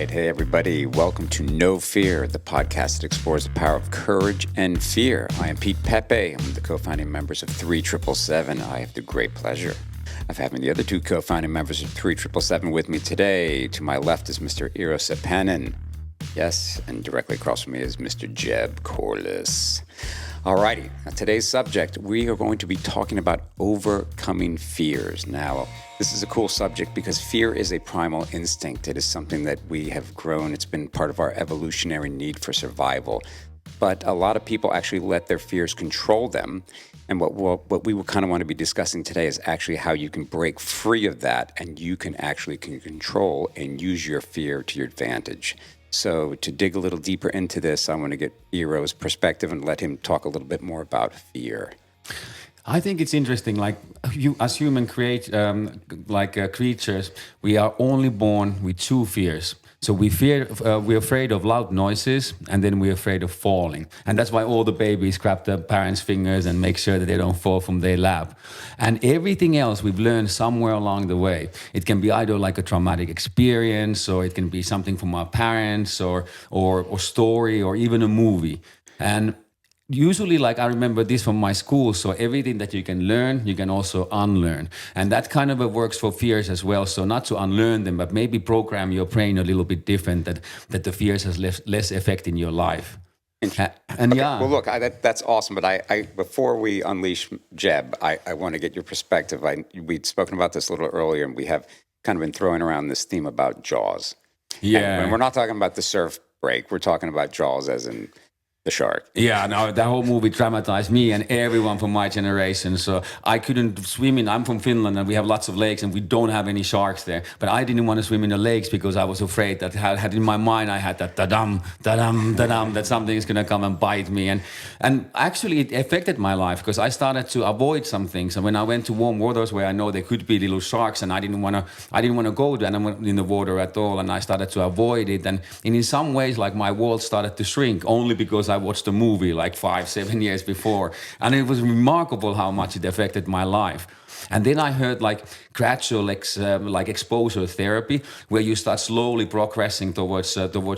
right. Hey, everybody. Welcome to No Fear, the podcast that explores the power of courage and fear. I am Pete Pepe. I'm the co-founding members of 3777. I have the great pleasure of having the other two co-founding members of 3777 with me today. To my left is Mr. Iiro Seppanen. Yes, and directly across from me is Mr. Jeb Corliss. Alrighty, now today's subject, we are going to be talking about overcoming fears. Now, this is a cool subject because fear is a primal instinct. It is something that we have grown. It's been part of our evolutionary need for survival. But a lot of people actually let their fears control them. And what we kind of want to be discussing today is actually how you can break free of that and you can control and use your fear to your advantage. So to dig a little deeper into this, I want to get Iiro's perspective and let him talk a little bit more about fear. I think it's interesting, like you, as human creatures, we are only born with two fears. So we're afraid of loud noises, and then we're afraid of falling. And that's why all the babies grab their parents' fingers and make sure that they don't fall from their lap. And everything else we've learned somewhere along the way. It can be either like a traumatic experience, or it can be something from our parents, or story, or even a movie. And usually, like I remember this from my school, so everything that you can learn, you can also unlearn. And that kind of works for fears as well. So not to unlearn them, but maybe program your brain a little bit different, that the fears has less effect in your life. And okay. yeah. Well, look, that's awesome. But I before we unleash Jeb, I want to get your perspective. We'd spoken about this a little earlier, and we have kind of been throwing around this theme about Jaws. Yeah. And we're not talking about the surf break. We're talking about Jaws as in the shark. Yeah, no, that whole movie traumatized me and everyone from my generation. So I couldn't swim in. I'm from Finland and we have lots of lakes and we don't have any sharks there. But I didn't want to swim in the lakes because I was afraid that had in my mind I had that da-dum, da-dum, da-dum, that something is going to come and bite me. And actually it affected my life because I started to avoid some things. And when I went to warm waters where I know there could be little sharks and I didn't want to go there in the water at all. And I started to avoid it. And in some ways, like my world started to shrink only because I watched the movie like 5-7 years before. And it was remarkable how much it affected my life. And then I heard like gradual exposure therapy, where you start slowly progressing towards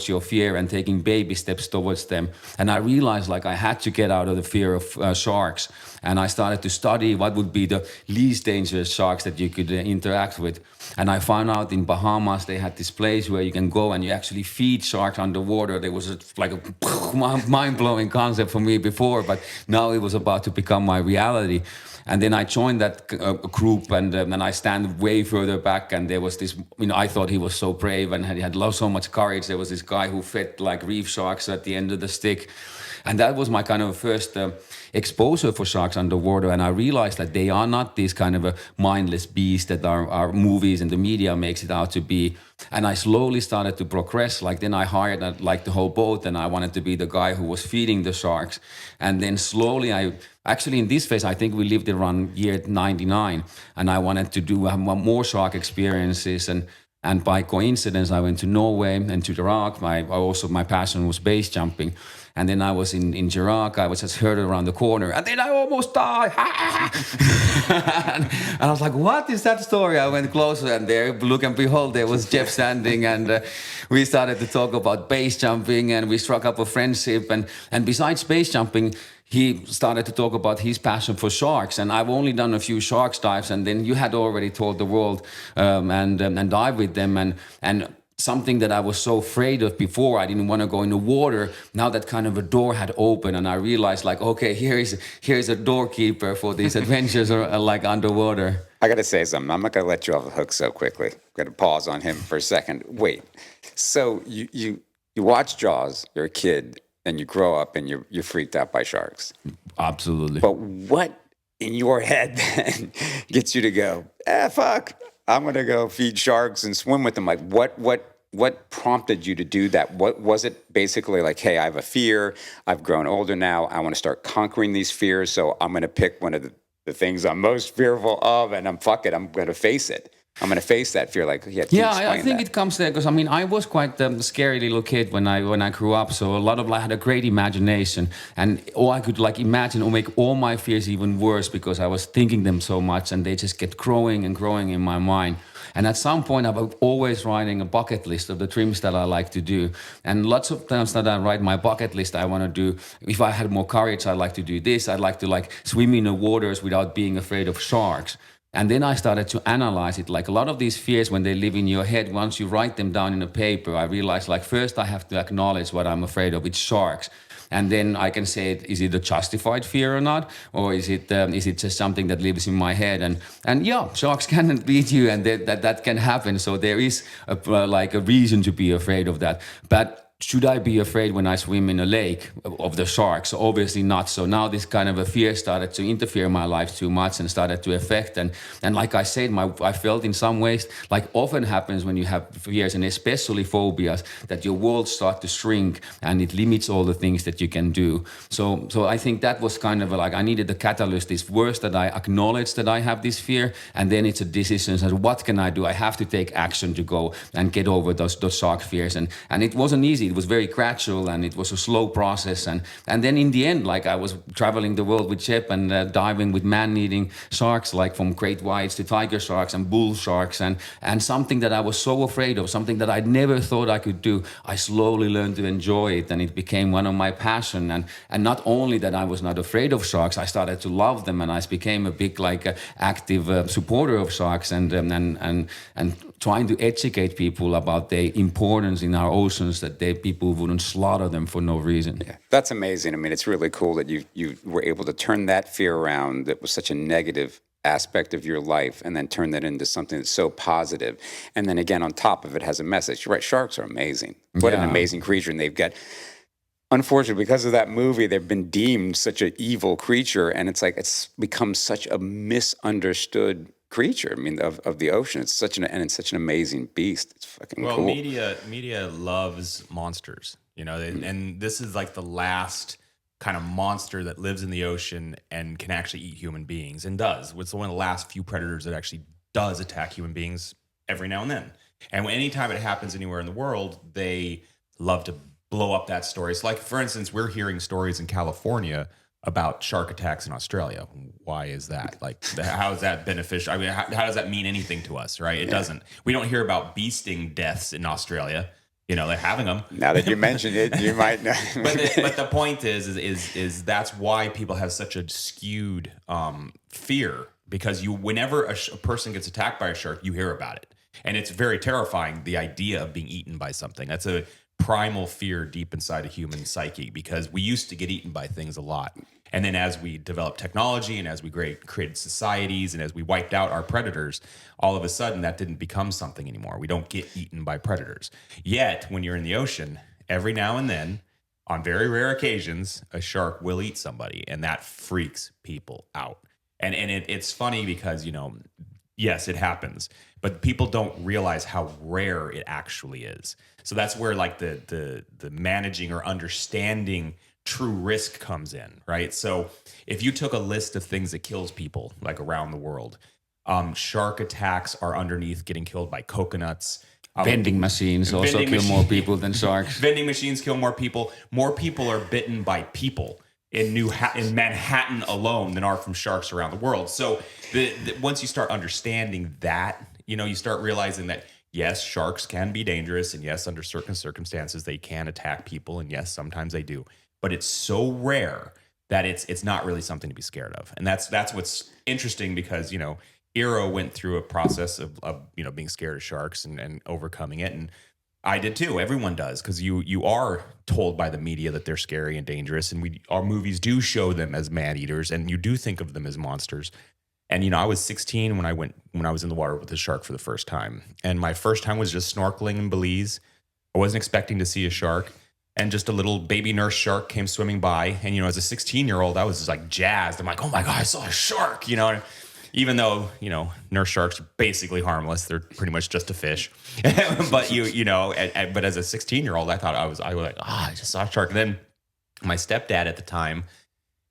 your fear and taking baby steps towards them. And I realized like I had to get out of the fear of sharks. And I started to study what would be the least dangerous sharks that you could interact with. And I found out in Bahamas they had this place where you can go and you actually feed sharks underwater. There was a mind-blowing concept for me before, but now it was about to become my reality. And then I joined that group, and then I stand way further back. And there was this, I thought he was so brave and he had so much courage. There was this guy who fed like reef sharks at the end of the stick. And that was my kind of first exposure for sharks underwater. And I realized that they are not these kind of a mindless beasts that our movies and the media makes it out to be. And I slowly started to progress. Like then I hired like the whole boat, and I wanted to be the guy who was feeding the sharks. And then slowly actually in this phase, I think we lived around year 99, and I wanted to do more shark experiences. And by coincidence, I went to Norway and to Iraq. My passion was base jumping. And then I was in Iraq. I was just heard around the corner, and then I almost died. And I was like, what is that story? I went closer, and there, look and behold, there was Jeff standing. And we started to talk about base jumping, and we struck up a friendship. And besides base jumping, he started to talk about his passion for sharks. And I've only done a few shark dives, and then you had already told the world and dive with them. And something that I was so afraid of before, I didn't want to go in the water. Now that kind of a door had opened, and I realized like, okay, here's a doorkeeper for these adventures like underwater. I got to say something. I'm not going to let you off the hook so quickly. I'm going to pause on him for a second. Wait. So you watch Jaws, you're a kid, and you grow up and you're freaked out by sharks. Absolutely. But what in your head then gets you to go, fuck, I'm going to go feed sharks and swim with them? Like what prompted you to do that? What was it basically like, hey, I have a fear. I've grown older now. I want to start conquering these fears. So I'm going to pick one of the things I'm most fearful of, and I'm going to face it. I'm going to face that fear. Like, I think it comes there because I was quite a scary little kid when I grew up. So I had a great imagination, and I could like imagine or make all my fears even worse because I was thinking them so much, and they just get growing and growing in my mind. And at some point, I'm always writing a bucket list of the trims that I like to do. And lots of times that I write my bucket list, I want to do, if I had more courage, I'd like to do this. I'd like to like swim in the waters without being afraid of sharks. And then I started to analyze it. Like a lot of these fears, when they live in your head, once you write them down in a paper, I realized like first I have to acknowledge what I'm afraid of. It's sharks. And then I can say, is it a justified fear or not? Or is it just something that lives in my head? And yeah, sharks can beat you and that can happen. So there is like a reason to be afraid of that. But should I be afraid when I swim in a lake of the sharks? Obviously not. So now this kind of a fear started to interfere in my life too much and started to affect. And like I said, I felt in some ways, like often happens when you have fears and especially phobias, that your world starts to shrink and it limits all the things that you can do. So I think that was kind of like I needed the catalyst. It's worse that I acknowledge that I have this fear, and then it's a decision as what can I do? I have to take action to go and get over those shark fears. And it wasn't easy. It was very gradual and it was a slow process. And then in the end, like I was traveling the world with Shep and diving with man-eating sharks, like from great whites to tiger sharks and bull sharks. And something that I was so afraid of, something that I never thought I could do, I slowly learned to enjoy it. And it became one of my passion. And not only that I was not afraid of sharks, I started to love them. And I became a big like active supporter of sharks and trying to educate people about the importance in our oceans, that people wouldn't slaughter them for no reason. Yeah, that's amazing. I mean, it's really cool that you were able to turn that fear around that was such a negative aspect of your life and then turn that into something that's so positive. And then again, on top of it has a message. You're right, sharks are amazing. What an amazing creature. And they've got, unfortunately, because of that movie, they've been deemed such an evil creature. And it's like, it's become such a misunderstood creature. I mean, of the ocean. It's such an amazing beast. It's fucking cool. Well, media loves monsters, and this is like the last kind of monster that lives in the ocean and can actually eat human beings and does. It's one of the last few predators that actually does attack human beings every now and then. And anytime it happens anywhere in the world, they love to blow up that story. So like, for instance, we're hearing stories in California about shark attacks in Australia. Why is that? Like, how is that beneficial? I mean, how does that mean anything to us, right? It doesn't. We don't hear about bee sting deaths in Australia. They're having them. Now that you mentioned it, you might know. but the point is that's why people have such a skewed fear, because whenever a person gets attacked by a shark, you hear about it. And it's very terrifying, the idea of being eaten by something. That's a primal fear deep inside a human psyche, because we used to get eaten by things a lot. And then as we developed technology and as we created societies and as we wiped out our predators, all of a sudden that didn't become something anymore. We don't get eaten by predators. Yet when you're in the ocean, every now and then, on very rare occasions, a shark will eat somebody, and that freaks people out. And it's funny because, yes, it happens, but people don't realize how rare it actually is. So that's where like the managing or understanding true risk comes in, right? So if you took a list of things that kills people like around the world, shark attacks are underneath getting killed by coconuts. Vending machines also kill more people than sharks. Vending machines kill more people. More people are bitten by people in Manhattan alone than are from sharks around the world. So once you start understanding that, you start realizing that yes, sharks can be dangerous, and yes, under certain circumstances they can attack people, and yes, sometimes they do. But it's so rare that it's not really something to be scared of. And that's what's interesting, because Iiro went through a process of being scared of sharks and overcoming it, and I did too. Everyone does, because you are told by the media that they're scary and dangerous, and our movies do show them as man-eaters, and you do think of them as monsters. And I was 16 when I was in the water with a shark for the first time, and my first time was just snorkeling in Belize. I wasn't expecting to see a shark, and just a little baby nurse shark came swimming by, and as a 16-year-old, I was just like jazzed. I'm like, oh my god, I saw a shark, Even though nurse sharks are basically harmless, they're pretty much just a fish. But but as a 16-year-old, I thought I was like, I just saw a shark. And then my stepdad at the time,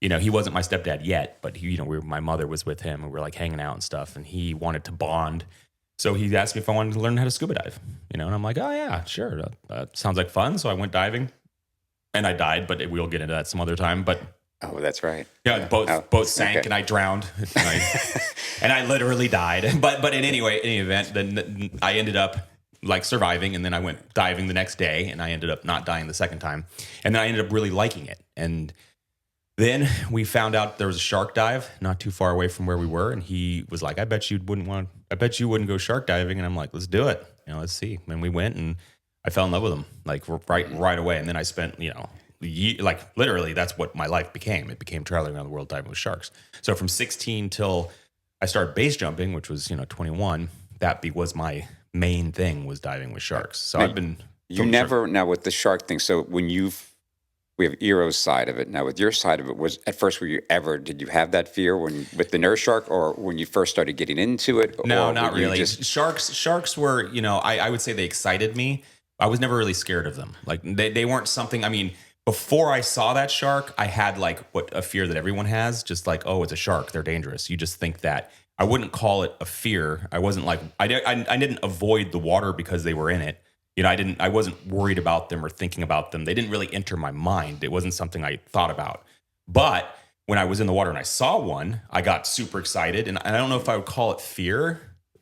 he wasn't my stepdad yet, but my mother was with him, and we were like hanging out and stuff, and he wanted to bond. So he asked me if I wanted to learn how to scuba dive, and I'm like, oh yeah, sure. That sounds like fun. So I went diving, and I died, but we'll get into that some other time. But Oh, that's right. Yeah, both sank and I drowned, and I literally died. But in any event, then I ended up like surviving, and then I went diving the next day, and I ended up not dying the second time, and then I ended up really liking it. And then we found out there was a shark dive not too far away from where we were, and he was like, "I bet you wouldn't go shark diving," and I'm like, "Let's do it. Let's see." And we went, and I fell in love with him like right away, and then I spent like literally that's what my life became. It became traveling around the world diving with sharks. So from 16 till I started base jumping, which was 21, was my main thing, was diving with sharks. So now, I've been now with the shark thing. So when we have Eero's side of it. Now with your side of it, was at first did you have that fear with the nurse shark, or when you first started getting into it? No, not really. Sharks were, I would say they excited me. I was never really scared of them. Like they weren't something, I mean, before I saw that shark, I had like a fear that everyone has, just like, oh, it's a shark, they're dangerous. You just think that. I wouldn't call it a fear. I wasn't like, I didn't avoid the water because they were in it. I wasn't worried about them or thinking about them. They didn't really enter my mind. It wasn't something I thought about. But when I was in the water and I saw one, I got super excited. And I don't know if I would call it fear.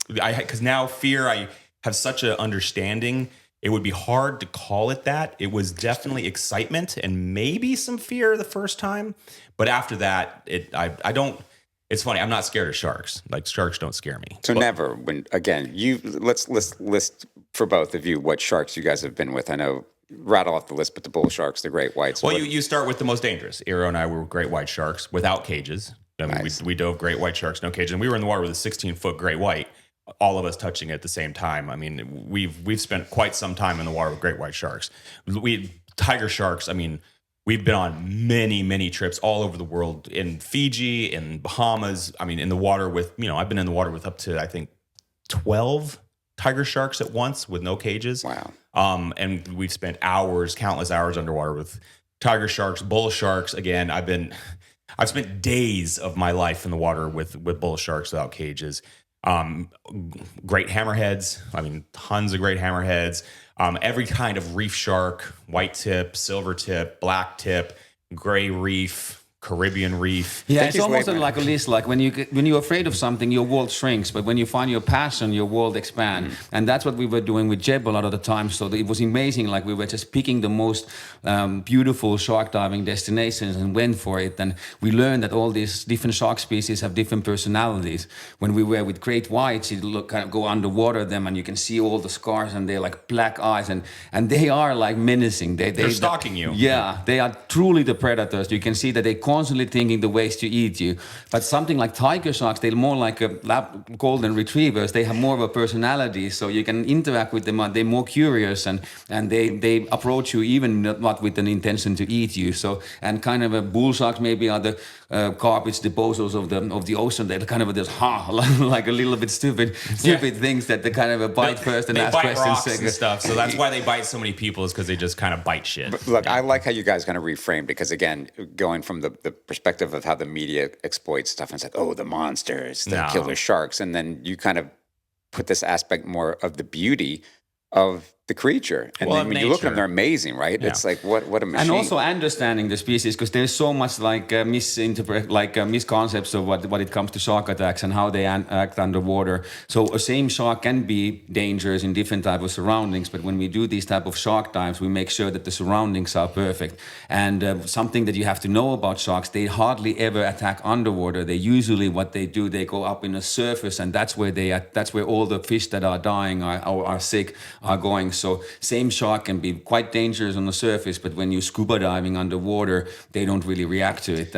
Because now fear, I have such an understanding. It would be hard to call it that. It was definitely excitement and maybe some fear the first time. But after that, I don't. It's funny. I'm not scared of sharks. Like sharks don't scare me. So never. Let's list for both of you what sharks you guys have been with. I know, rattle off the list, but the bull sharks, the great whites. Well, you start with the most dangerous. Iiro and I were great white sharks without cages. I mean, nice. we dove great white sharks, no cages, and we were in the water with a 16-foot great white. All of us touching at the same time. I mean, we've spent quite some time in the water with great white sharks. Tiger sharks. I mean, we've been on many trips all over the world, in Fiji, in Bahamas. I mean, in the water with I've been in the water with up to I think 12 tiger sharks at once with no cages. Wow. And we've spent countless hours underwater with tiger sharks, bull sharks. Again, I've spent days of my life in the water with bull sharks without cages. Great hammerheads. I mean, tons of great hammerheads. Every kind of reef shark, white tip, silver tip, black tip, gray reef, Caribbean reef. Yeah, it's almost like a list. Like when you're afraid of something, your world shrinks. But when you find your passion, your world expands. And that's what we were doing with Jeb a lot of the time. So it was amazing. Like we were just picking the most beautiful shark diving destinations and went for it. And we learned that all these different shark species have different personalities. When we were with great whites, you kind of go underwater them and you can see all the scars and they're like black eyes and they are like menacing. They're stalking you. Yeah, they are truly the predators. You can see that they constantly thinking the ways to eat you. But something like tiger sharks, they're more like golden retrievers. They have more of a personality, so you can interact with them. They're more curious and they approach you even not with an intention to eat you. So, and kind of a bull sharks maybe are the garbage disposals of the ocean. They're kind of just like a little bit stupid things that they kind of bite first and ask questions. They bite rocks and stuff. So that's why they bite so many people, is because they just kind of bite shit. But look, I like how you guys kind of reframe, because again, going from the perspective of how the media exploits stuff, and it's like, oh, the monsters, the killer sharks, and then you kind of put this aspect more of the beauty of the creature. And then when you look at them, they're amazing, right? Yeah. It's like, what a machine. And also understanding the species, because there's so much like misconceptions of what it comes to shark attacks and how they act underwater. So a same shark can be dangerous in different type of surroundings, but when we do these type of shark dives, we make sure that the surroundings are perfect. And something that you have to know about sharks, they hardly ever attack underwater. They usually, what they do, they go up in the surface, and that's where all the fish that are dying or are sick are going. So same shark can be quite dangerous on the surface, but when you're scuba diving underwater, they don't really react to it.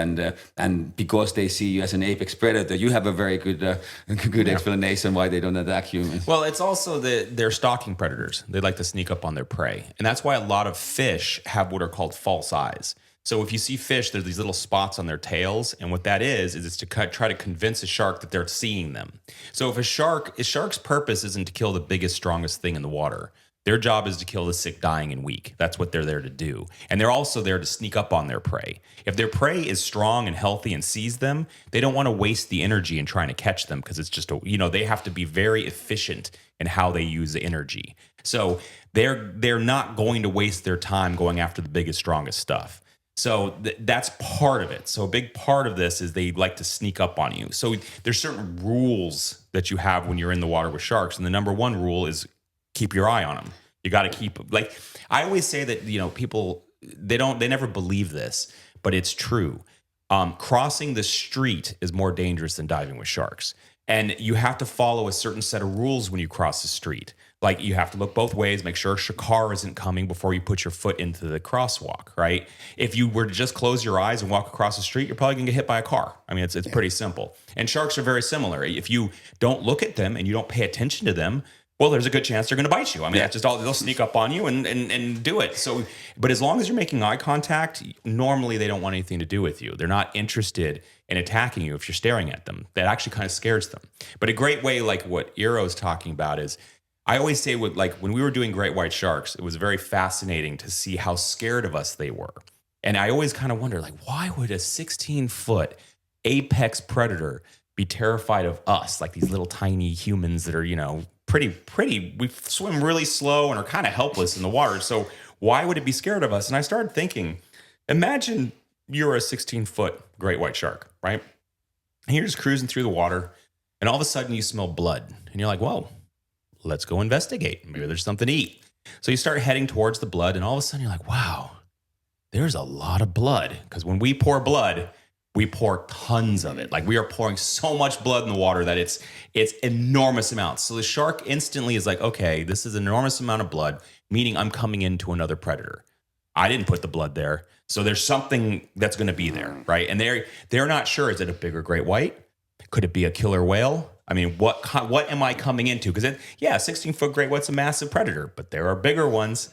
And because they see you as an apex predator, you have a very good explanation why they don't attack humans. Well, it's also they're stalking predators. They like to sneak up on their prey. And that's why a lot of fish have what are called false eyes. So if you see fish, there's these little spots on their tails, and what that is it's to try to convince a shark that they're seeing them. So if a shark's purpose isn't to kill the biggest, strongest thing in the water. Their job is to kill the sick, dying, and weak. That's what they're there to do. And they're also there to sneak up on their prey. If their prey is strong and healthy and sees them, they don't want to waste the energy in trying to catch them, because it's just, they have to be very efficient in how they use the energy. So they're not going to waste their time going after the biggest, strongest stuff. So that's part of it. So a big part of this is they like to sneak up on you. So there's certain rules that you have when you're in the water with sharks. And the number one rule is keep your eye on them. You got to keep, like, I always say that, people, they never believe this, but it's true. Crossing the street is more dangerous than diving with sharks. And you have to follow a certain set of rules when you cross the street. Like, you have to look both ways, make sure a car isn't coming before you put your foot into the crosswalk, right? If you were to just close your eyes and walk across the street, you're probably going to get hit by a car. I mean, it's pretty simple. And sharks are very similar. If you don't look at them and you don't pay attention to them, well, there's a good chance they're going to bite you. I mean, that's just all, they'll sneak up on you and do it. So, but as long as you're making eye contact, normally they don't want anything to do with you. They're not interested in attacking you if you're staring at them. That actually kind of scares them. But a great way, like what Iiro's talking about, is I always say, when we were doing great white sharks, it was very fascinating to see how scared of us they were. And I always kind of wonder, like, why would a 16-foot apex predator be terrified of us, like these little tiny humans that are, pretty, we swim really slow and are kind of helpless in the water. So why would it be scared of us? And I started thinking, imagine you're a 16-foot great white shark, right? And you're just cruising through the water, and all of a sudden you smell blood. And you're like, whoa, let's go investigate. Maybe there's something to eat. So you start heading towards the blood, and all of a sudden you're like, wow, there's a lot of blood. Because when we pour blood, we pour tons of it. Like, we are pouring so much blood in the water that it's enormous amounts. So the shark instantly is like, okay, this is an enormous amount of blood, meaning I'm coming into another predator. I didn't put the blood there. So there's something that's going to be there, right? And they're not sure. Is it a bigger great white? Could it be a killer whale? I mean, what am I coming into? Because 16-foot great white's a massive predator, but there are bigger ones,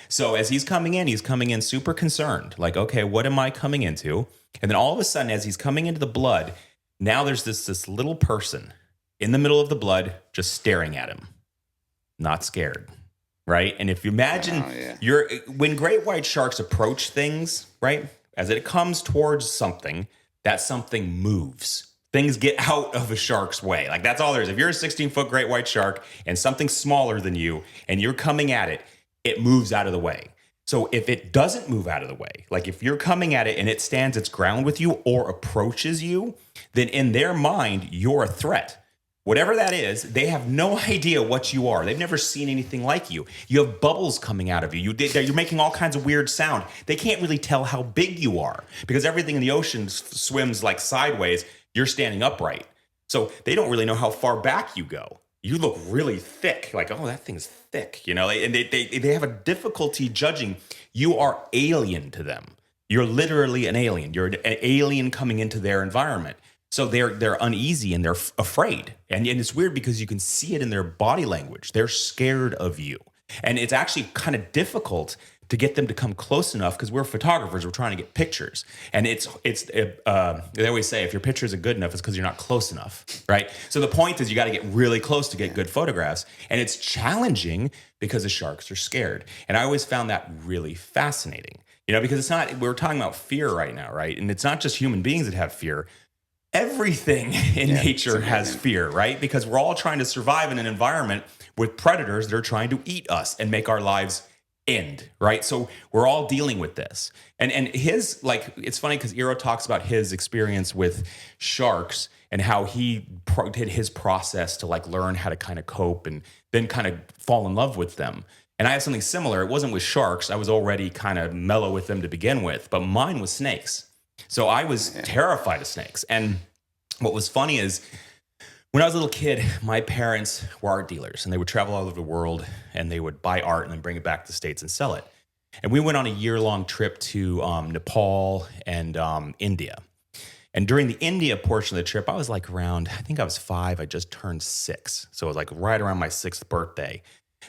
So as he's coming in super concerned. Like, okay, what am I coming into? And then all of a sudden, as he's coming into the blood, now there's this little person in the middle of the blood just staring at him, not scared, right? And if you imagine when great white sharks approach things, right, as it comes towards something, that something moves. Things get out of a shark's way. Like, that's all there is. If you're a 16-foot great white shark and something smaller than you and you're coming at it, it moves out of the way. So if it doesn't move out of the way, like if you're coming at it and it stands its ground with you or approaches you, then in their mind, you're a threat. Whatever that is, they have no idea what you are. They've never seen anything like you. You have bubbles coming out of you. You're making all kinds of weird sound. They can't really tell how big you are because everything in the ocean swims like sideways. You're standing upright. So they don't really know how far back you go. You look really thick, like, oh, that thing's thick, and they have a difficulty judging. You are alien to them. You're literally an alien. You're an alien coming into their environment. So they're uneasy and they're afraid. And it's weird because you can see it in their body language. They're scared of you. And it's actually kind of difficult to get them to come close enough because we're photographers. We're trying to get pictures. And they always say if your picture isn't good enough, it's because you're not close enough, right? So the point is you got to get really close to get good photographs. And it's challenging because the sharks are scared. And I always found that really fascinating, because we're talking about fear right now, right? And it's not just human beings that have fear. Everything in nature has fear, right? Because we're all trying to survive in an environment with predators that are trying to eat us and make our lives end, right? So we're all dealing with this. And his, like, it's funny because Iiro talks about his experience with sharks and how he did his process to like learn how to kind of cope and then kind of fall in love with them. And I had something similar. It wasn't with sharks. I was already kind of mellow with them to begin with, but mine was snakes. So I was terrified of snakes. And what was funny is when I was a little kid, my parents were art dealers and they would travel all over the world and they would buy art and then bring it back to the States and sell it. And we went on a year-long trip to Nepal and India. And during the India portion of the trip, I was like around, I think I was 5. I just turned 6. So it was like right around my 6th birthday.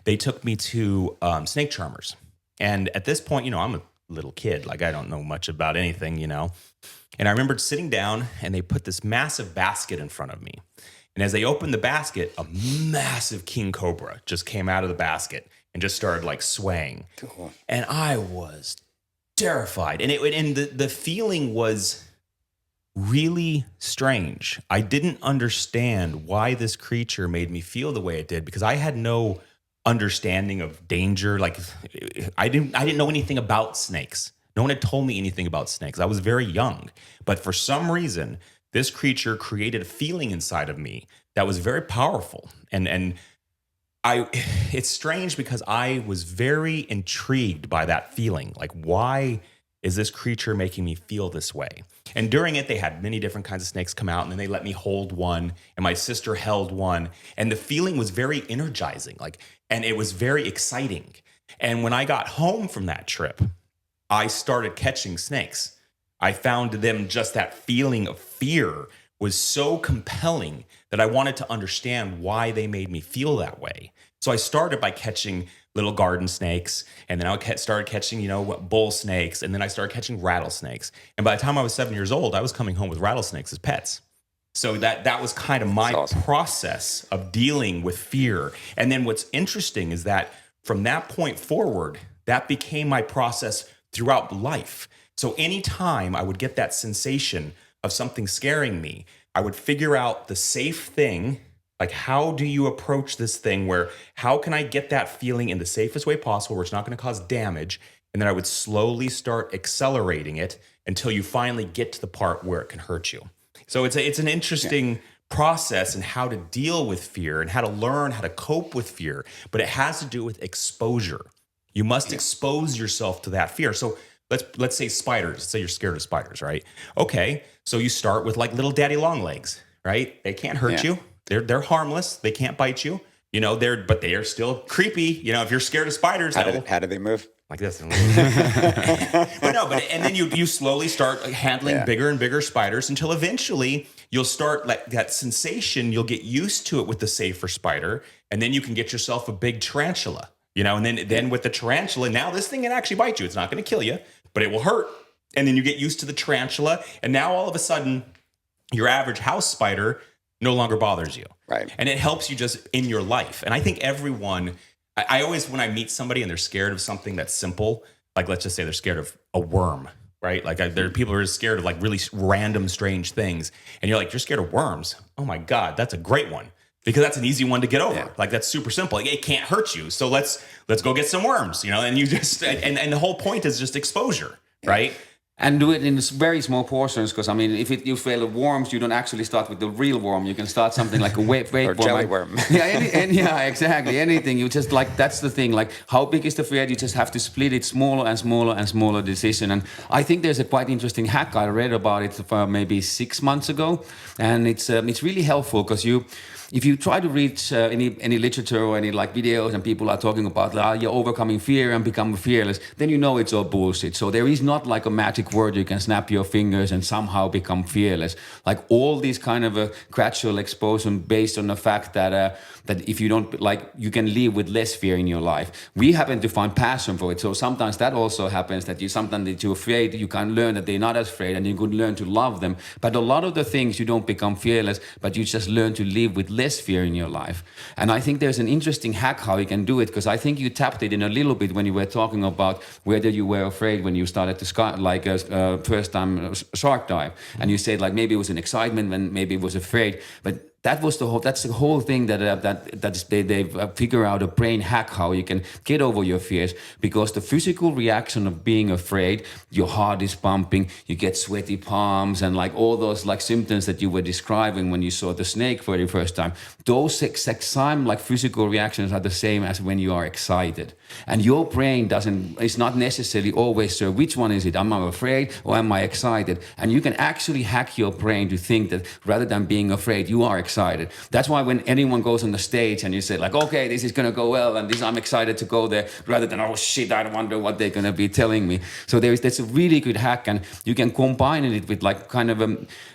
They took me to snake charmers. And at this point, I'm a little kid. Like, I don't know much about anything, And I remember sitting down and they put this massive basket in front of me. And as they opened the basket, a massive king cobra just came out of the basket and just started like swaying. Cool. And I was terrified. And the feeling was really strange. I didn't understand why this creature made me feel the way it did because I had no understanding of danger. Like I didn't know anything about snakes. No one had told me anything about snakes. I was very young. But for some reason, this creature created a feeling inside of me that was very powerful. And it's strange because I was very intrigued by that feeling. Like, why is this creature making me feel this way? And during it, they had many different kinds of snakes come out, and then they let me hold one, and my sister held one, and the feeling was very energizing, and it was very exciting. And when I got home from that trip, I started catching snakes. I found them, just that feeling of fear was so compelling that I wanted to understand why they made me feel that way. So I started by catching little garden snakes, and then I started catching, bull snakes, and then I started catching rattlesnakes. And by the time I was 7 years old, I was coming home with rattlesnakes as pets. So that was kind of my process of dealing with fear. And then what's interesting is that from that point forward, that became my process throughout life. So anytime I would get that sensation of something scaring me, I would figure out the safe thing. Like, how do you approach this thing how can I get that feeling in the safest way possible where it's not going to cause damage? And then I would slowly start accelerating it until you finally get to the part where it can hurt you. So it's an interesting process in how to deal with fear and how to learn how to cope with fear. But it has to do with exposure. You must expose yourself to that fear. So let's say spiders. Let's say you're scared of spiders, right? Okay, so you start with like little daddy long legs, right? They can't hurt you. They're harmless. They can't bite you. But they are still creepy. If you're scared of spiders, how do they move? Like this. And then you slowly start handling bigger and bigger spiders until eventually you'll start like that sensation. You'll get used to it with the safer spider, and then you can get yourself a big tarantula. And then with the tarantula, now this thing can actually bite you. It's not going to kill you, but it will hurt. And then you get used to the tarantula, and now all of a sudden, your average house spider no longer bothers you. Right. And it helps you just in your life. And I think everyone, I always, when I meet somebody and they're scared of something that's simple, like let's just say they're scared of a worm, right? Like there are people who are scared of like really random, strange things. And you're like, you're scared of worms? Oh my God, that's a great one. Because that's an easy one to get over. Yeah. Like that's super simple. It can't hurt you. So let's go get some worms, and you just, and the whole point is just exposure, right? And do it in very small portions, because if you fail at worms, you don't actually start with the real worm. You can start something like a weight or worm. jelly worm. Exactly. Anything. You just that's the thing. Like, how big is the fear? You just have to split it smaller and smaller and smaller decision. And I think there's a quite interesting hack. I read about it maybe 6 months ago, and it's really helpful because if you try to read any literature or any like videos and people are talking about you're overcoming fear and becoming fearless, then it's all bullshit. So there is not like a magic word you can snap your fingers and somehow become fearless. Like all these kind of a gradual exposure based on the fact that if you don't you can live with less fear in your life. We happen to find passion for it. So sometimes that also happens that you're afraid, you can learn that they're not as afraid and you could learn to love them. But a lot of the things you don't become fearless, but you just learn to live with less fear in your life. And I think there's an interesting hack how you can do it, because I think you tapped it in a little bit when you were talking about whether you were afraid when you started to first time shark dive, and you said maybe it was an excitement, when maybe it was afraid, but that's the whole thing that they figure out a brain hack how you can get over your fears, because the physical reaction of being afraid, your heart is pumping, you get sweaty palms, and all those symptoms that you were describing when you saw the snake for the first time. Those exact same physical reactions are the same as when you are excited, and your brain is not necessarily always sure which one is it. Am I afraid or am I excited? And you can actually hack your brain to think that rather than being afraid, you are excited. That's why when anyone goes on the stage and you say okay, this is going to go well, and I'm excited to go there, rather than, oh shit, I wonder what they're going to be telling me. So that's a really good hack, and you can combine it with kind of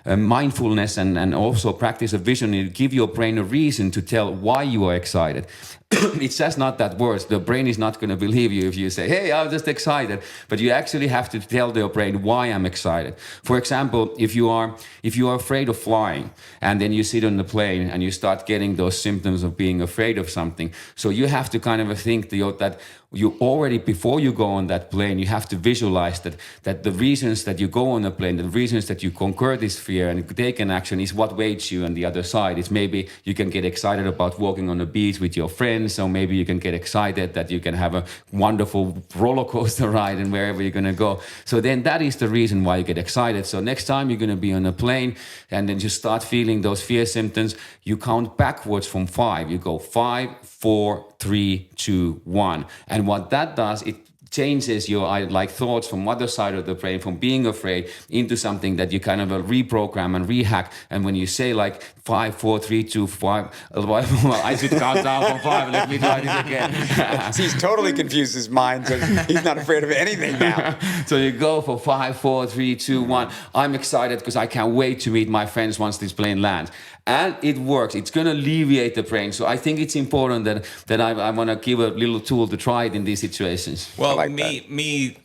a mindfulness and also practice of vision. You give your brain a reason to tell why you are excited. It's just not that words. The brain is not going to believe you if you say, hey, I'm just excited. But you actually have to tell your brain why I'm excited. For example, if you are afraid of flying, and then you sit on the plane and you start getting those symptoms of being afraid of something, so you have to kind of think that you already, before you go on that plane, you have to visualize that the reasons that you go on a plane, the reasons that you conquer this fear and take an action is what waits you on the other side. It's maybe you can get excited about walking on the beach with your friends, or maybe you can get excited that you can have a wonderful roller coaster ride and wherever you're going to go. So then that is the reason why you get excited. So next time you're going to be on a plane and then you start feeling those fear symptoms, you count backwards from 5. You go 5, 4, 3, 2, 1. And what that does, it changes your thoughts from other side of the brain, from being afraid into something that you kind of reprogram and rehack. And when you say like 5, 4, 3, 2, 5, well, I should count down from 5. Let me try this again. He's totally confused his mind, so he's not afraid of anything now. So you go for 5, 4, 3, 2, 1. I'm excited because I can't wait to meet my friends once this plane lands. And it works. It's going to alleviate the brain. So I think it's important that I want to give a little tool to try it in these situations. Well, like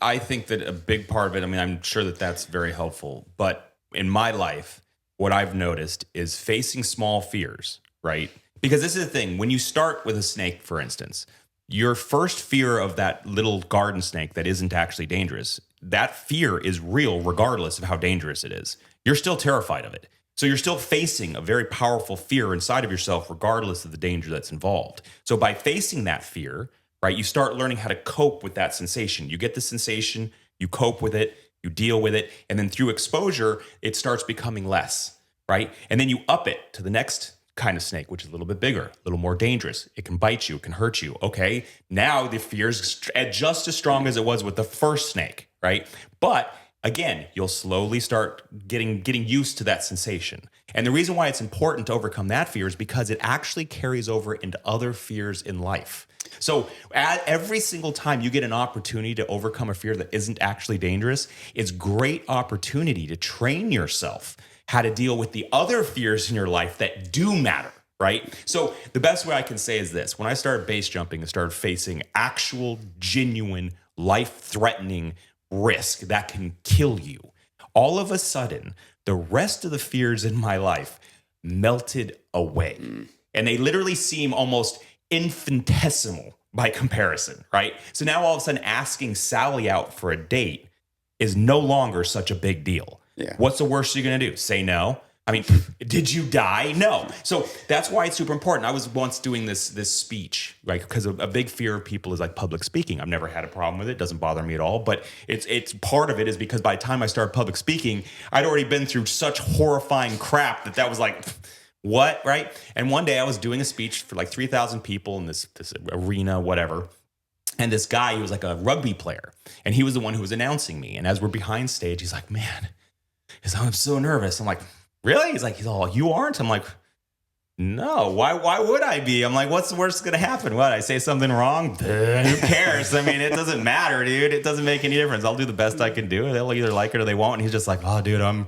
I think that a big part of it, I mean, I'm sure that that's very helpful. But in my life, what I've noticed is facing small fears, right? Because this is the thing. When you start with a snake, for instance, your first fear of that little garden snake that isn't actually dangerous, that fear is real regardless of how dangerous it is. You're still terrified of it. So you're still facing a very powerful fear inside of yourself, regardless of the danger that's involved. So by facing that fear, right, you start learning how to cope with that sensation. You get the sensation, you cope with it, you deal with it, and then through exposure, it starts becoming less, right? And then you up it to the next kind of snake, which is a little bit bigger, a little more dangerous. It can bite you, it can hurt you. Okay, now the fear is just as strong as it was with the first snake, right? But again, you'll slowly start getting used to that sensation. And the reason why it's important to overcome that fear is because it actually carries over into other fears in life. So every single time you get an opportunity to overcome a fear that isn't actually dangerous, it's great opportunity to train yourself how to deal with the other fears in your life that do matter, right? So the best way I can say is this. When I started base jumping and started facing actual, genuine, life-threatening risk that can kill you, all of a sudden, the rest of the fears in my life melted away. And they literally seem almost infinitesimal by comparison, right? So now all of a sudden asking Sally out for a date is no longer such a big deal. Yeah. What's the worst you're going to do? Say no? I mean, did you die? No. So that's why it's super important. I was once doing this speech, right? Because a big fear of people is like public speaking. I've never had a problem with it. It doesn't bother me at all. But it's part of it is because by the time I started public speaking, I'd already been through such horrifying crap that was like, what, right? And one day I was doing a speech for like 3,000 people in this arena, whatever. And this guy, he was like a rugby player. And he was the one who was announcing me. And as we're behind stage, he's like, man, I'm so nervous. I'm like, really? He's all, you aren't? I'm like, no, why would I be? I'm like, what's the worst going to happen? What, I say something wrong? Who cares? I mean, it doesn't matter, dude. It doesn't make any difference. I'll do the best I can do. They'll either like it or they won't. And he's just like, oh, dude, I'm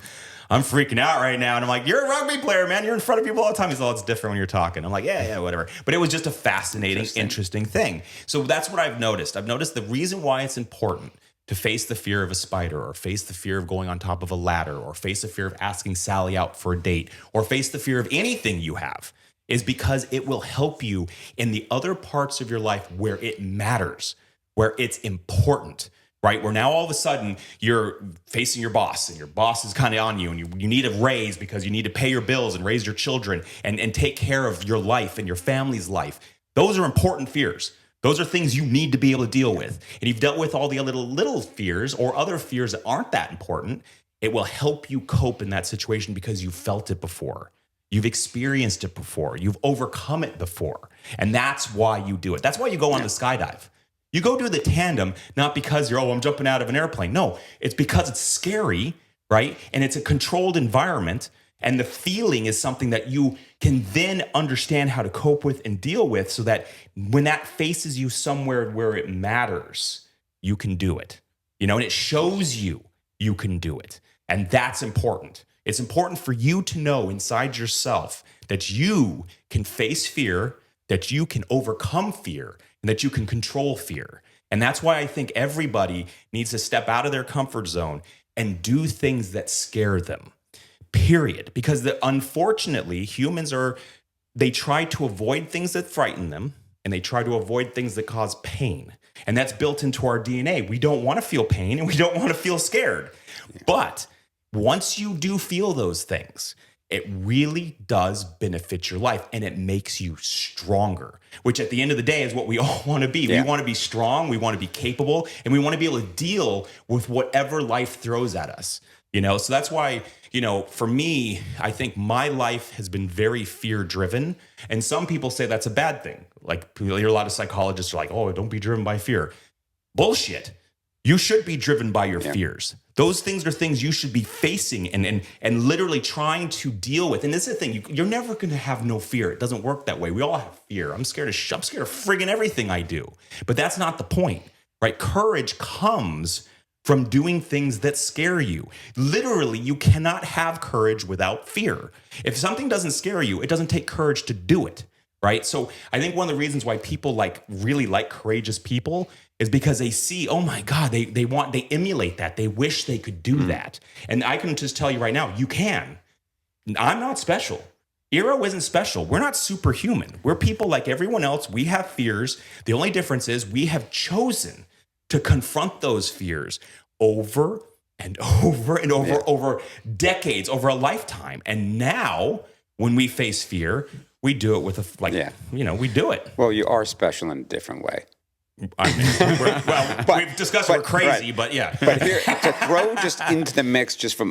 freaking out right now. And I'm like, you're a rugby player, man. You're in front of people all the time. He's all, it's different when you're talking. I'm like, yeah, whatever. But it was just a fascinating, interesting thing. So that's what I've noticed. I've noticed the reason why it's important to face the fear of a spider, or face the fear of going on top of a ladder, or face the fear of asking Sally out for a date, or face the fear of anything you have, is because it will help you in the other parts of your life where it matters, where it's important, right? Where now all of a sudden you're facing your boss, and your boss is kind of on you, and you need a raise because you need to pay your bills and raise your children and take care of your life and your family's life. Those are important fears. Those are things you need to be able to deal with. And you've dealt with all the other little fears or other fears that aren't that important. It will help you cope in that situation because you've felt it before. You've experienced it before. You've overcome it before. And that's why you do it. That's why you go on the skydive. You go do the tandem, not because you're, I'm jumping out of an airplane. No, it's because it's scary, right? And it's a controlled environment. And the feeling is something that you can then understand how to cope with and deal with, so that when that faces you somewhere where it matters, you can do it. And it shows you can do it. And that's important. It's important for you to know inside yourself that you can face fear, that you can overcome fear, and that you can control fear. And that's why I think everybody needs to step out of their comfort zone and do things that scare them. Period. Because unfortunately, humans they try to avoid things that frighten them, and they try to avoid things that cause pain. And that's built into our DNA. We don't want to feel pain and we don't want to feel scared. But once you do feel those things, it really does benefit your life and it makes you stronger, which at the end of the day is what we all want to be. Yeah. We want to be strong, we want to be capable, and we want to be able to deal with whatever life throws at us. So that's why, for me, I think my life has been very fear driven. And some people say that's a bad thing. Like, you hear a lot of psychologists are like, oh, don't be driven by fear. Bullshit. You should be driven by your fears. Those things are things you should be facing and literally trying to deal with. And this is the thing, you're never going to have no fear. It doesn't work that way. We all have fear. I'm scared of friggin' everything I do. But that's not the point, right? Courage comes from doing things that scare you. Literally, you cannot have courage without fear. If something doesn't scare you, it doesn't take courage to do it, right? So I think one of the reasons why people really like courageous people is because they see, oh my God, they emulate that. They wish they could do that. And I can just tell you right now, you can. I'm not special. Iiro isn't special. We're not superhuman. We're people like everyone else. We have fears. The only difference is we have chosen to confront those fears over and over and over decades, over a lifetime. And now when we face fear, we do it with we do it. Well, you are special in a different way. I mean, we've discussed we're crazy, but yeah. But here, to throw just into the mix, just for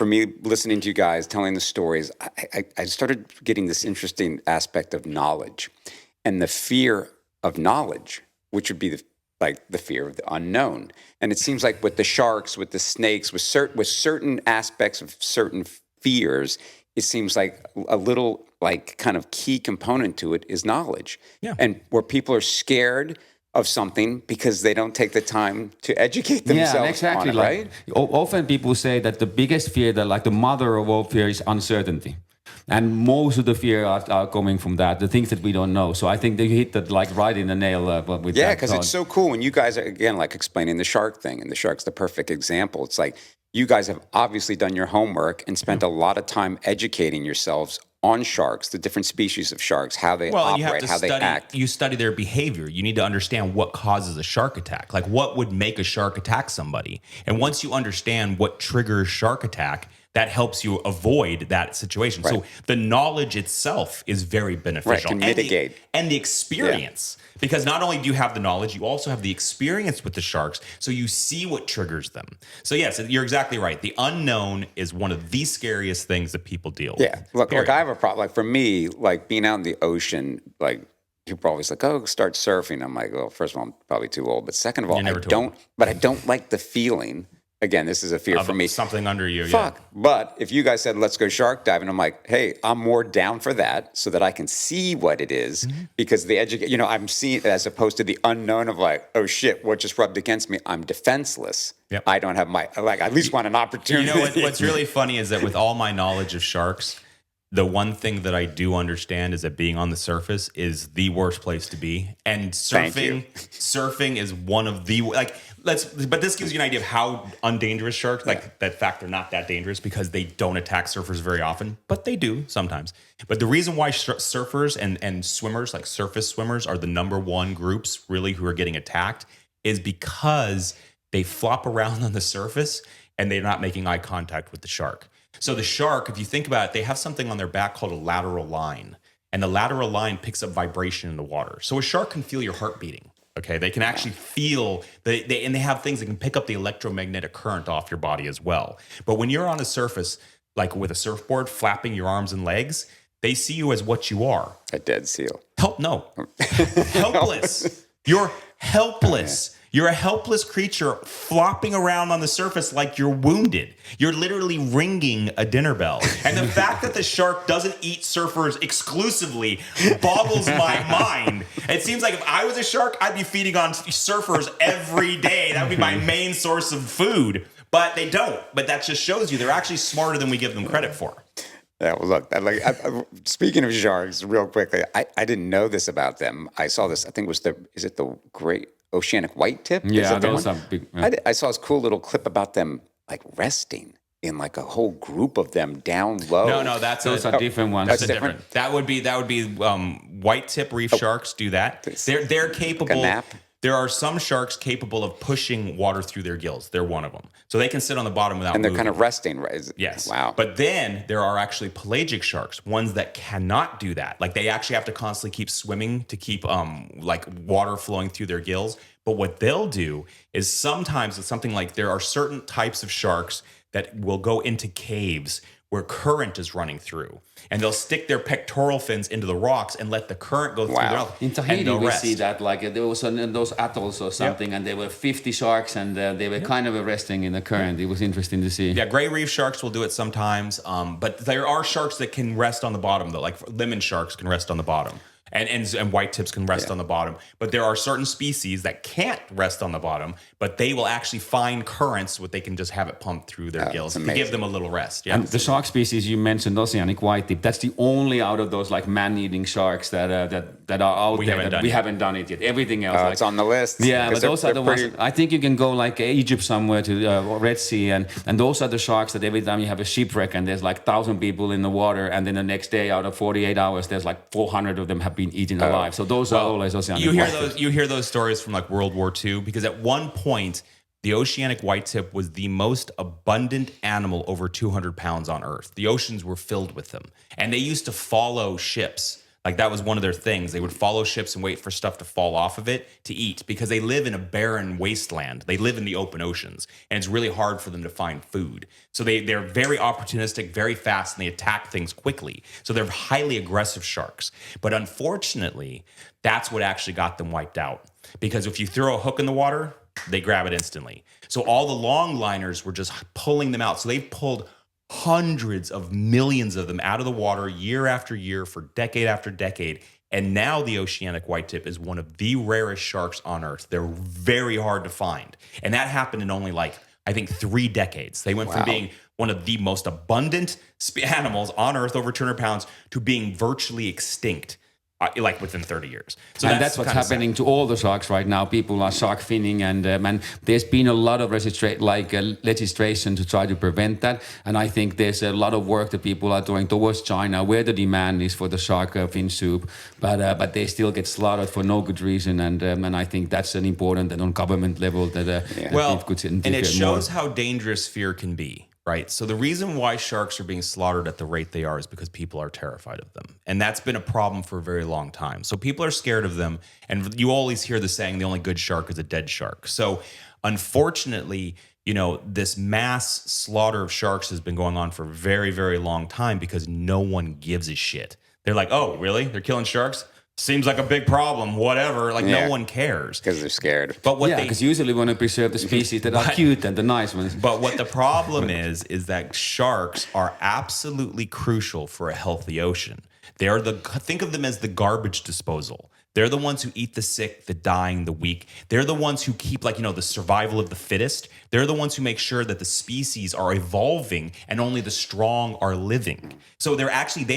me listening to you guys, telling the stories, I started getting this interesting aspect of knowledge and the fear of knowledge, which would be the fear of the unknown. And it seems like with the sharks, with the snakes, with certain aspects of certain fears, it seems like a little kind of key component to it is knowledge. Yeah. And where people are scared of something because they don't take the time to educate themselves on it, right? Often people say that the biggest fear, that the mother of all fear, is uncertainty. And most of the fear are coming from that, the things that we don't know. So I think that you hit that right in the nail with that. Yeah, because it's so cool when you guys are, again, explaining the shark thing, and the shark's the perfect example. It's like you guys have obviously done your homework and spent a lot of time educating yourselves on sharks, the different species of sharks, how they operate, how they act. You study their behavior. You need to understand what causes a shark attack. Like what would make a shark attack somebody. And once you understand what triggers shark attack, that helps you avoid that situation. Right. So the knowledge itself is very beneficial. Right, can mitigate. And the experience. Yeah. Because not only do you have the knowledge, you also have the experience with the sharks. So you see what triggers them. So yes, you're exactly right. The unknown is one of the scariest things that people deal with. Yeah. Look, I have a problem. For me, being out in the ocean, people are always like, oh, start surfing. I'm like, well, first of all, I'm probably too old. But second of all, I don't like the feeling. Again, this is a fear for me. Something under you. Fuck. Yeah. But if you guys said, let's go shark diving, I'm like, hey, I'm more down for that so that I can see what it is. Because the I'm seeing, as opposed to the unknown of oh shit, what just rubbed against me? I'm defenseless. Yep. I don't have I at least want an opportunity. You know what's really funny is that with all my knowledge of sharks, the one thing that I do understand is that being on the surface is the worst place to be. And surfing is one of the but this gives you an idea of how undangerous sharks, that fact they're not that dangerous because they don't attack surfers very often, but they do sometimes. But the reason why surfers and swimmers, like surface swimmers, are the number one groups really who are getting attacked is because they flop around on the surface and they're not making eye contact with the shark. So the shark, if you think about it, they have something on their back called a lateral line. And the lateral line picks up vibration in the water. So a shark can feel your heart beating. Okay, they can actually feel, and they have things that can pick up the electromagnetic current off your body as well. But when you're on a surface, like with a surfboard, flapping your arms and legs, they see you as what you are. A dead seal. Helpless. You're helpless. You're a helpless creature flopping around on the surface like you're wounded. You're literally ringing a dinner bell. And the fact that the shark doesn't eat surfers exclusively boggles my mind. It seems like if I was a shark, I'd be feeding on surfers every day. That would be my main source of food. But they don't. But that just shows you they're actually smarter than we give them credit for. Yeah, well, look, speaking of sharks, real quickly, I didn't know this about them. I saw this, I think it was the great oceanic white tip? Yeah, those are big. Yeah. I saw this cool little clip about them resting in a whole group of them down low. No, those are different ones. That's different. That would be white tip reef sharks do that. They're capable. Like a nap. There are some sharks capable of pushing water through their gills. They're one of them. So they can sit on the bottom without And they're moving. kind of resting, right? Yes. Wow. But then there are actually pelagic sharks, ones that cannot do that. Like they actually have to constantly keep swimming to keep like water flowing through their gills. But what they'll do is sometimes it's something like there are certain types of sharks that will go into caves where current is running through. And they'll stick their pectoral fins into the rocks and let the current go through their mouth. In and Tahiti, they'll we rest. see that like there was in those atolls or something, and there were 50 sharks, and they were kind of resting in the current. It was interesting to see. Yeah, gray reef sharks will do it sometimes, but there are sharks that can rest on the bottom, though. Like lemon sharks can rest on the bottom. And white tips can rest on the bottom. But there are certain species that can't rest on the bottom, but they will actually find currents where they can just have it pumped through their gills to give them a little rest. Yeah. And the shark species you mentioned, oceanic white tip, that's the only out of those like man-eating sharks that are out there that we haven't done it yet. Everything else, It's on the list. Yeah, but those are the pretty... ones. I think you can go like Egypt somewhere to Red Sea, and those are the sharks that every time you have a shipwreck and there's like 1,000 people in the water, and then the next day out of 48 hours, there's like 400 of them have been eaten alive. So those are always oceanic. You hear those stories from like World War II, because at one point the oceanic whitetip was the most abundant animal over 200 pounds on Earth. The oceans were filled with them, and they used to follow ships. Like that was one of their things. They would follow ships and wait for stuff to fall off of it to eat, because they live in a barren wasteland. They live in the open oceans, and it's really hard for them to find food. So they're very opportunistic, very fast, and they attack things quickly. So they're highly aggressive sharks. But unfortunately, that's what actually got them wiped out. Because if you throw a hook in the water, they grab it instantly. So all the longliners were just pulling them out. So they've pulled hundreds of millions of them out of the water year after year for decade after decade. And now the oceanic whitetip is one of the rarest sharks on Earth. They're very hard to find. And that happened in only like, I think 3 decades. They went from being one of the most abundant animals on Earth, over 200 pounds, to being virtually extinct. Like within 30 years. So and that's what's happening to all the sharks right now. People are shark finning, and there's been a lot of legislation to try to prevent that. And I think there's a lot of work that people are doing towards China, where the demand is for the shark fin soup, but they still get slaughtered for no good reason. And I think that's an important and on government level that could and it shows how dangerous fear can be. Right. So the reason why sharks are being slaughtered at the rate they are is because people are terrified of them. And that's been a problem for a very long time. So people are scared of them. And you always hear the saying, the only good shark is a dead shark. So unfortunately, this mass slaughter of sharks has been going on for a very, very long time because no one gives a shit. They're like, oh, really? They're killing sharks? Seems like a big problem, whatever. Like, no one cares. Because they're scared. But because usually want to preserve the species that are cute and the nice ones. But what the problem is that sharks are absolutely crucial for a healthy ocean. Think of them as the garbage disposal. They're the ones who eat the sick, the dying, the weak. They're the ones who keep, the survival of the fittest. They're the ones who make sure that the species are evolving and only the strong are living. So they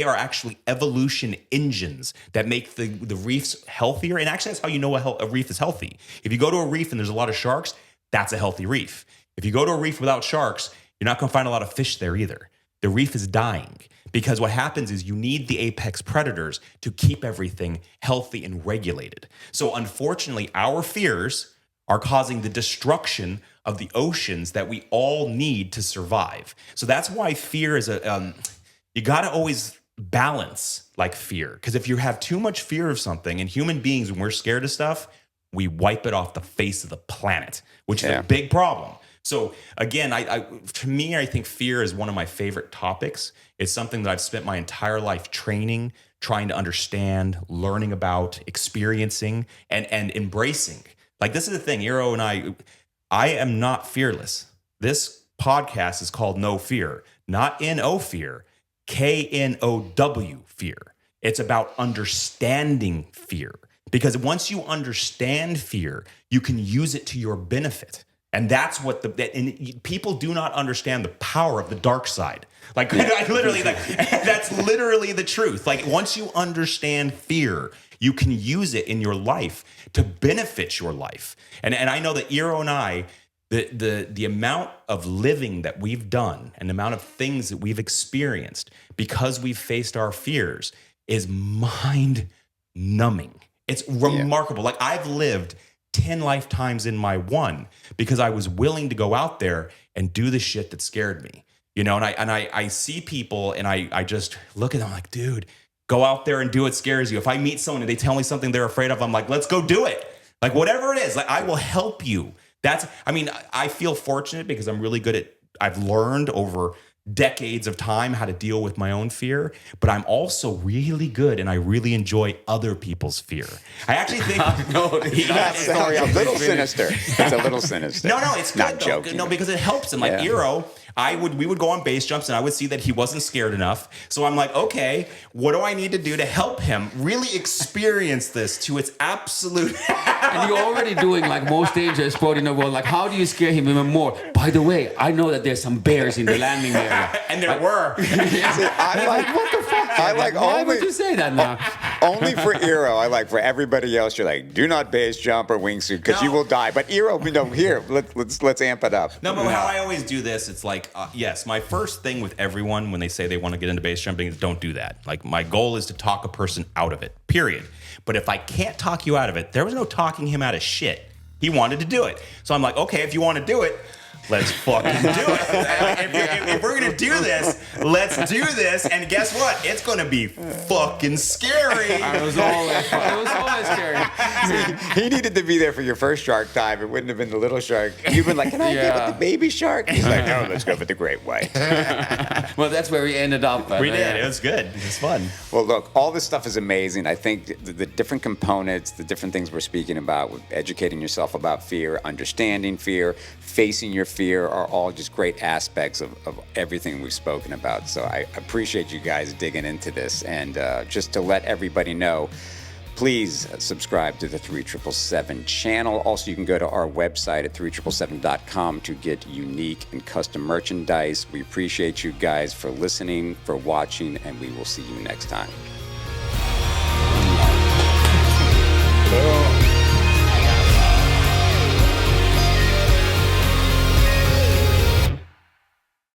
are actually evolution engines that make the reefs healthier. And actually, that's how you know a reef is healthy. If you go to a reef and there's a lot of sharks, that's a healthy reef. If you go to a reef without sharks, you're not going to find a lot of fish there either. The reef is dying. Because what happens is you need the apex predators to keep everything healthy and regulated. So unfortunately, our fears are causing the destruction of the oceans that we all need to survive. So that's why fear is you got to always balance like fear. Because if you have too much fear of something, and human beings, when we're scared of stuff, we wipe it off the face of the planet, which is a big problem. So again, to me, I think fear is one of my favorite topics. It's something that I've spent my entire life training, trying to understand, learning about, experiencing, and embracing. Like, this is the thing, Iiro and I am not fearless. This podcast is called No Fear, not N-O fear, K-N-O-W fear. It's about understanding fear. Because once you understand fear, you can use it to your benefit. And that's what people do not understand the power of the dark side. Like, that's literally the truth. Like, once you understand fear, you can use it in your life to benefit your life. And I know that Iiro and I, the amount of living that we've done and the amount of things that we've experienced because we've faced our fears is mind numbing. It's remarkable. Like, I've lived 10 lifetimes in my one, because I was willing to go out there and do the shit that scared me. You know, and I see people and I just look at them like, dude, go out there and do what scares you. If I meet someone and they tell me something they're afraid of, I'm like, let's go do it. Like, whatever it is, like, I will help you. I feel fortunate because I'm really good I've learned over decades of time how to deal with my own fear, but I'm also really good and I really enjoy other people's fear. I actually think That's a little sinister. It's a little sinister. No, it's good not though. joking. No, because it helps him. Like Iiro, we would go on base jumps and I would see that he wasn't scared enough. So I'm like, okay, what do I need to do to help him really experience this to its absolute? And you're already doing like most dangerous sport in the world. Like, how do you scare him even more? By the way, I know that there's some bears in the landing area. And there were. See, I like, what the fuck? I like Why only. would you say that now? Only for Iiro. I like for everybody else. You're like, do not base jump or wingsuit because you will die. But Iiro, here, let's amp it up. No, but how I always do this, it's like, yes, my first thing with everyone when they say they want to get into base jumping is don't do that. Like, my goal is to talk a person out of it, period. But if I can't talk you out of it, there was no talking him out of shit. He wanted to do it. So I'm like, okay, if you want to do it, let's fucking do it. If we're going to do this, let's do this. And guess what? It's going to be fucking scary. It was always scary. See, he needed to be there for your first shark dive. It wouldn't have been the little shark. You've been like, can I get with the baby shark? He's like, no, let's go for the great white. Well, that's where we ended up. We did. It was good. It was fun. Well, look, all this stuff is amazing. I think the different components, the different things we're speaking about, with educating yourself about fear, understanding fear, facing your fear are all just great aspects of everything we've spoken about. So I appreciate you guys digging into this. And just to let everybody know, please subscribe to the 3777 channel. Also, you can go to our website at 3777.com to get unique and custom merchandise. We appreciate you guys for listening, for watching, and we will see you next time.